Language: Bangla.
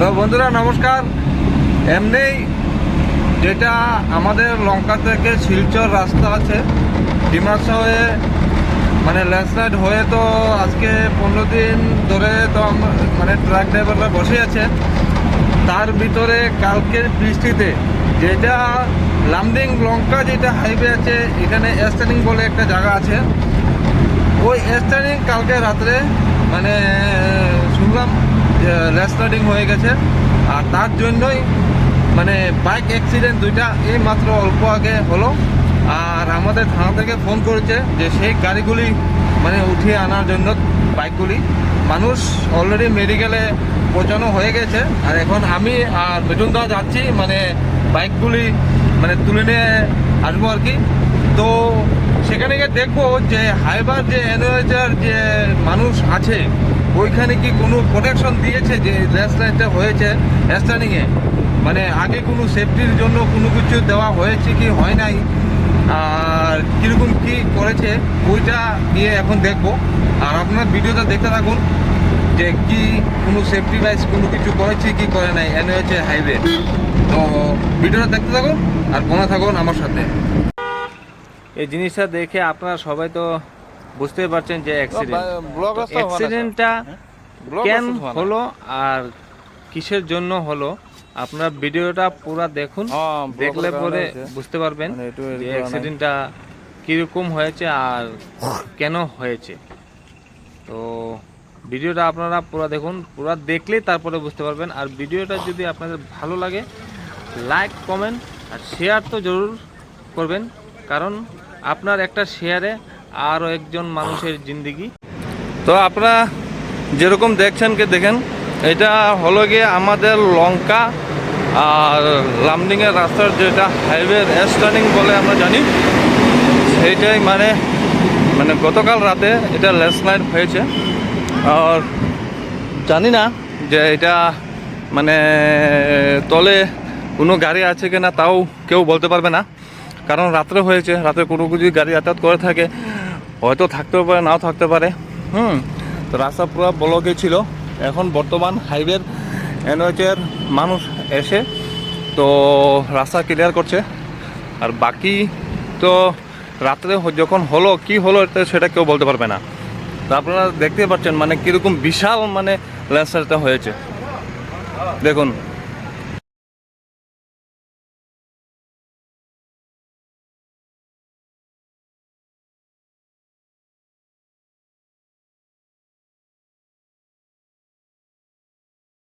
তো বন্ধুরা নমস্কার। এমনি যেটা আমাদের লঙ্কা থেকে শিলচর রাস্তা আছে ডিমাসা হয়ে মানে ল্যান্ডস্লাইড হয়ে, তো আজকে 15 দিন ধরে তো মানে ট্রাক ড্রাইভাররা বসে আছে। তার ভিতরে কালকের বৃষ্টিতে যেটা লামডিং লঙ্কা যেটা হাইওয়ে আছে, এখানে এস্টার্নিং বলে একটা জায়গা আছে, ওই এস্টার্নিং কালকে রাত্রে মানে শুনলাম ল্যান্ডস্লাইডিং হয়ে গেছে। আর তার জন্যই মানে বাইক অ্যাক্সিডেন্ট দুইটা এই মাত্র অল্প আগে হলো। আর আমাদের থানা থেকে ফোন করেছে যে সেই গাড়িগুলি মানে উঠিয়ে আনার জন্য বাইকগুলি, মানুষ অলরেডি মেডিকেলে পৌঁছানো হয়ে গেছে। আর এখন আমি আর মিঠুন দা যাচ্ছি মানে বাইকগুলি মানে তুলে নিয়ে আসবো আর কি। তো সেখানে গিয়ে দেখবো যে হাইবার যে এনওএইচআর যে মানুষ আছে ওইখানে কি কোনো প্রোটেকশন দিয়েছে যে ল্যান্ডস্লাইডটা হয়েছে স্টার্নিংয়ে, মানে আগে কোনো সেফটির জন্য কোনো কিছু দেওয়া হয়েছে কি হয় নাই, আর কীরকম কি করেছে ওইটা গিয়ে এখন দেখবো। আর আপনার ভিডিওটা দেখতে থাকুন যে কি কোনো সেফটি ওয়াইজ কোনো কিছু করেছে কি করে নাই এনওএইচআর হাইওয়ে। তো ভিডিওটা দেখতে থাকুন আর মনে থাকুন আমার সাথে। এই জিনিসটা দেখে আপনারা সবাই তো বুঝতেই পারছেন যে অ্যাক্সিডেন্টটা কেন হলো আর কিসের জন্য হলো। আপনার ভিডিওটা পুরো দেখুন, দেখলে পরে বুঝতে পারবেন যে অ্যাক্সিডেন্টটা কীরকম হয়েছে আর কেন হয়েছে। তো ভিডিওটা আপনারা পুরো দেখুন, পুরো দেখলেই তারপরে বুঝতে পারবেন। আর ভিডিওটা যদি আপনাদের ভালো লাগে লাইক কমেন্ট আর শেয়ার তো জরুর করবেন, কারণ আপনার একটা শেয়ারে আরও একজন মানুষের জিন্দেগি। তো আপনারা যেরকম দেখছেন দেখেন, এটা হলো গিয়ে আমাদের লঙ্কা আর লামডিংয়ের রাস্তার যেটা হাইওয়ে স্টার্নিং বলে আমরা জানি, সেইটাই মানে মানে গতকাল রাতে এটা ল্যান্ডস্লাইড হয়েছে। আর জানি না যে এটা মানে তলে কোনো গাড়ি আছে কিনা তাও কেউ বলতে পারবে না, কারণ রাত্রে হয়েছে। রাতে কোনো কিছু গাড়ি যাতায়াত করে থাকে, হয়তো থাকতেও পারে নাও থাকতে পারে। তো রাস্তা পুরো ব্লকে ছিল। এখন বর্তমান হাইওয়ের এনওএইচআর মানুষ এসে তো রাস্তা ক্লিয়ার করছে। আর বাকি তো রাত্রে যখন হলো কি হলো সেটা কেউ বলতে পারবে না। তো আপনারা দেখতে পাচ্ছেন মানে কীরকম বিশাল মানে ল্যান্ডস্লাইডটা হয়েছে দেখুন।